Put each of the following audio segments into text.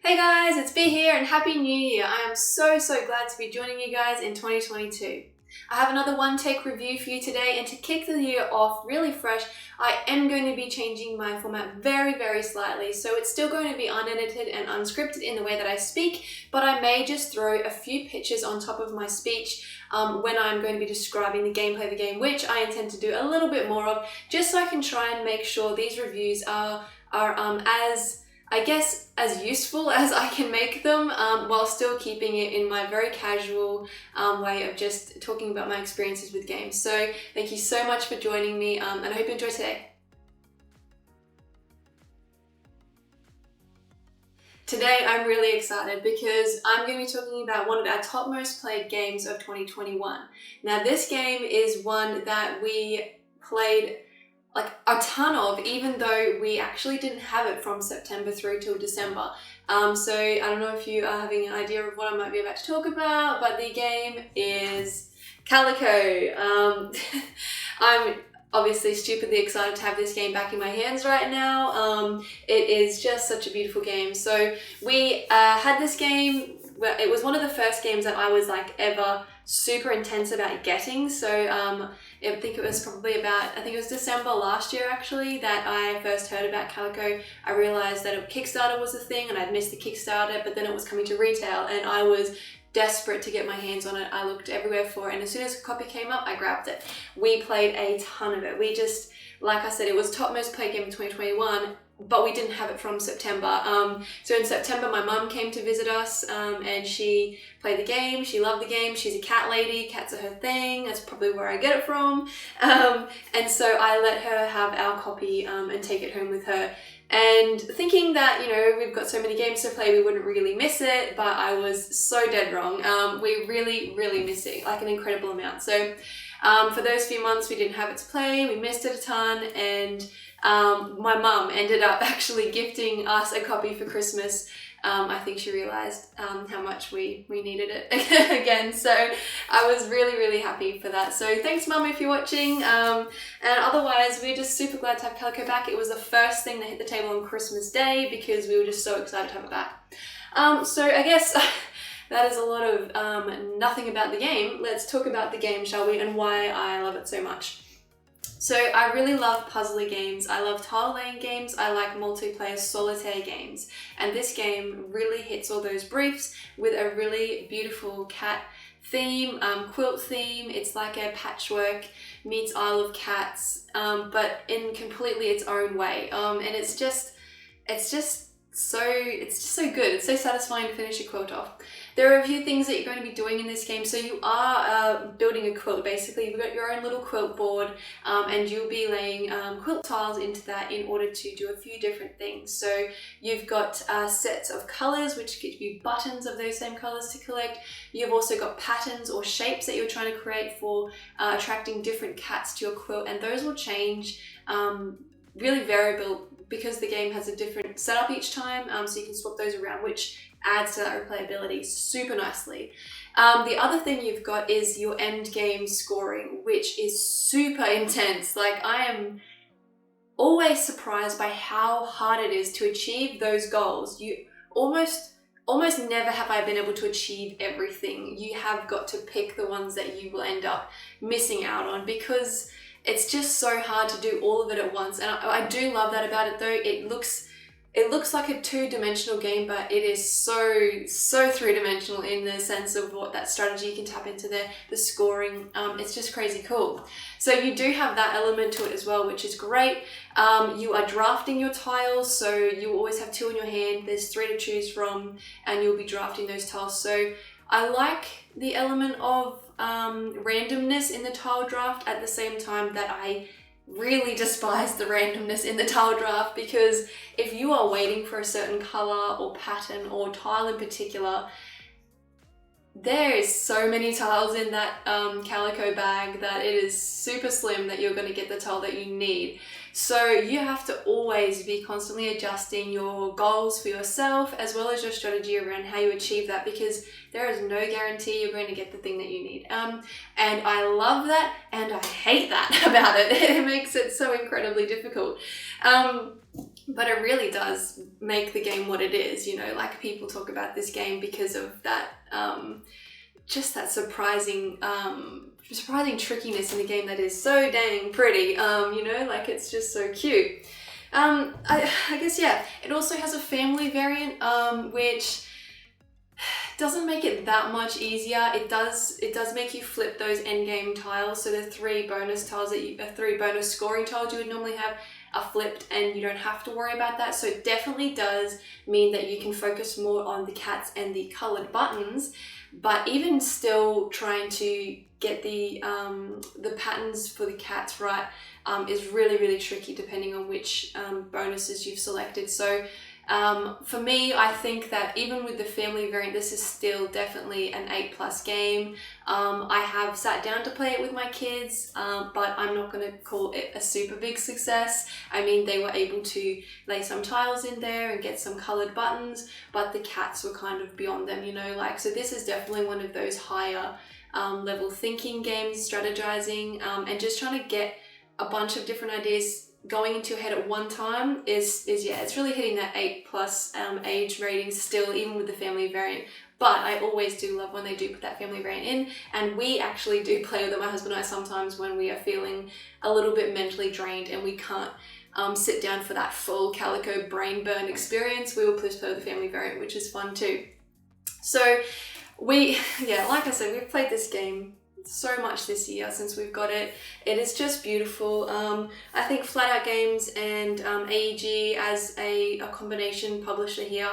Hey guys, it's B here and Happy New Year! I am so glad to be joining you guys in 2022. I have another one-take review for you today, and to kick the year off really fresh, I am going to be changing my format very slightly. So it's still going to be unedited and unscripted in the way that I speak, but I may just throw a few pictures on top of my speech when I'm going to be describing the gameplay of the game, which I intend to do a little bit more of, just so I can try and make sure these reviews are as useful as I can make them, while still keeping it in my very casual way of just talking about my experiences with games. So thank you so much for joining me, and I hope you enjoy today. Today I'm really excited because I'm going to be talking about one of our top most played games of 2021. Now this game is one that we played like a ton of, even though we actually didn't have it from September through till December. So I don't know if you are having an idea of what I might be about to talk about, but the game is Calico. I'm obviously stupidly excited to have this game back in my hands right now. It is just such a beautiful game. So we had this game. Well, it was one of the first games that I was like ever super intense about getting. So I think it was December last year actually that I first heard about Calico. I realized that a Kickstarter was a thing and I'd missed the Kickstarter, but then it was coming to retail and I was desperate to get my hands on it. I looked everywhere for it, and as soon as a copy came up, I grabbed it. We played a ton of it. We just, like I said, it was top most played game in 2021, but we didn't have it from September. So in September, my mum came to visit us, and she played the game. She loved the game. She's a cat lady. Cats are her thing. That's probably where I get it from. And so I let her have our copy and take it home with her. And thinking that, you know, we've got so many games to play, we wouldn't really miss it, but I was so dead wrong. We really miss it, like an incredible amount. So for those few months we didn't have it to play, we missed it a ton, and my mum ended up actually gifting us a copy for Christmas. I think she realized how much we needed it again, so I was really happy for that. So thanks Mum if you're watching, and otherwise we're just super glad to have Calico back. It was the first thing that hit the table on Christmas Day because we were just so excited to have it back. So I guess that is a lot of nothing about the game. Let's talk about the game, shall we, and why I love it so much. So I really love puzzly games, I love tile laying games, I like multiplayer solitaire games, and this game really hits all those briefs with a really beautiful cat theme, quilt theme. It's like a patchwork meets Isle of Cats, but in completely its own way, and it's just so good. It's so satisfying to finish a quilt off. There are a few things that you're going to be doing in this game. So you are building a quilt. Basically, you've got your own little quilt board, and you'll be laying quilt tiles into that in order to do a few different things. So you've got sets of colors, which give you buttons of those same colors to collect. You've also got patterns or shapes that you're trying to create for attracting different cats to your quilt, and those will change, really variable, because the game has a different setup each time, so you can swap those around, which adds to that replayability super nicely. The other thing you've got is your end game scoring, which is super intense. Like, I am always surprised by how hard it is to achieve those goals. You almost never have I been able to achieve everything. You have got to pick the ones that you will end up missing out on, because it's just so hard to do all of it at once. And I do love that about it though. It looks like a two-dimensional game, but it is so three-dimensional in the sense of what that strategy you can tap into the scoring. It's just crazy cool. So you do have that element to it as well, which is great. You are drafting your tiles, so you always have 2 in your hand. There's 3 to choose from, and you'll be drafting those tiles. So I like the element of randomness in the tile draft, at the same time that I really despise the randomness in the tile draft, because if you are waiting for a certain color or pattern or tile in particular, there is so many tiles in that Calico bag that it is super slim that you're going to get the tile that you need. So you have to always be constantly adjusting your goals for yourself as well as your strategy around how you achieve that, because there is no guarantee you're going to get the thing that you need. And I love that, and I hate that about it. It makes it so incredibly difficult. But it really does make the game what it is, you know, like people talk about this game because of that, just that surprising trickiness in the game that is so dang pretty, you know, like it's just so cute. I guess, yeah, it also has a family variant, which doesn't make it that much easier. It does make you flip those endgame tiles, so the 3 bonus tiles that 3 bonus scoring tiles you would normally have are flipped, and you don't have to worry about that. So it definitely does mean that you can focus more on the cats and the colored buttons, but even still trying to get the patterns for the cats right is really, really tricky depending on which bonuses you've selected. So for me, I think that even with the family variant, this is still definitely an 8+ game. I have sat down to play it with my kids, but I'm not going to call it a super big success. I mean, they were able to lay some tiles in there and get some colored buttons, but the cats were kind of beyond them, you know, like, so this is definitely one of those higher level thinking games, strategizing, and just trying to get a bunch of different ideas going into your head at one time is yeah, it's really hitting that 8+ age rating still, even with the family variant. But I always do love when they do put that family variant in, and we actually do play with it, my husband and I, sometimes when we are feeling a little bit mentally drained and we can't sit down for that full Calico brain burn experience. We will just play with the family variant, which is fun too. So yeah, like I said, we've played this game so much this year since we've got it. It is just beautiful. I think Flat Out Games and AEG as a combination publisher here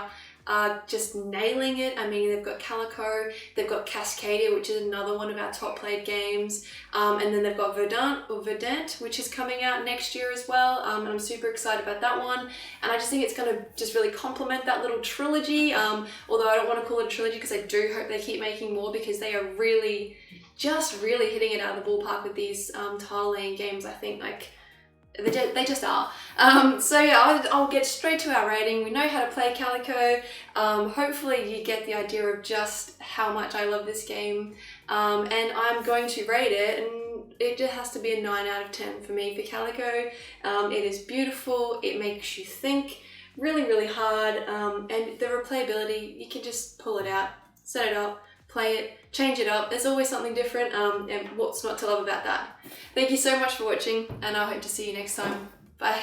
are just nailing it. I mean, they've got Calico, they've got Cascadia, which is another one of our top played games, and then they've got Verdant, which is coming out next year as well, and I'm super excited about that one. And I just think it's going to just really complement that little trilogy, although I don't want to call it a trilogy because I do hope they keep making more, because they are really hitting it out of the ballpark with these tile laying games. I think, like, they just are. So yeah, I'll get straight to our rating. We know how to play Calico. Hopefully you get the idea of just how much I love this game. And I'm going to rate it, and it just has to be a 9 out of 10 for me for Calico. It is beautiful. It makes you think really, really hard. And the replayability, you can just pull it out, set it up, play it, change it up. There's always something different, and what's not to love about that. Thank you so much for watching, and I hope to see you next time. Bye.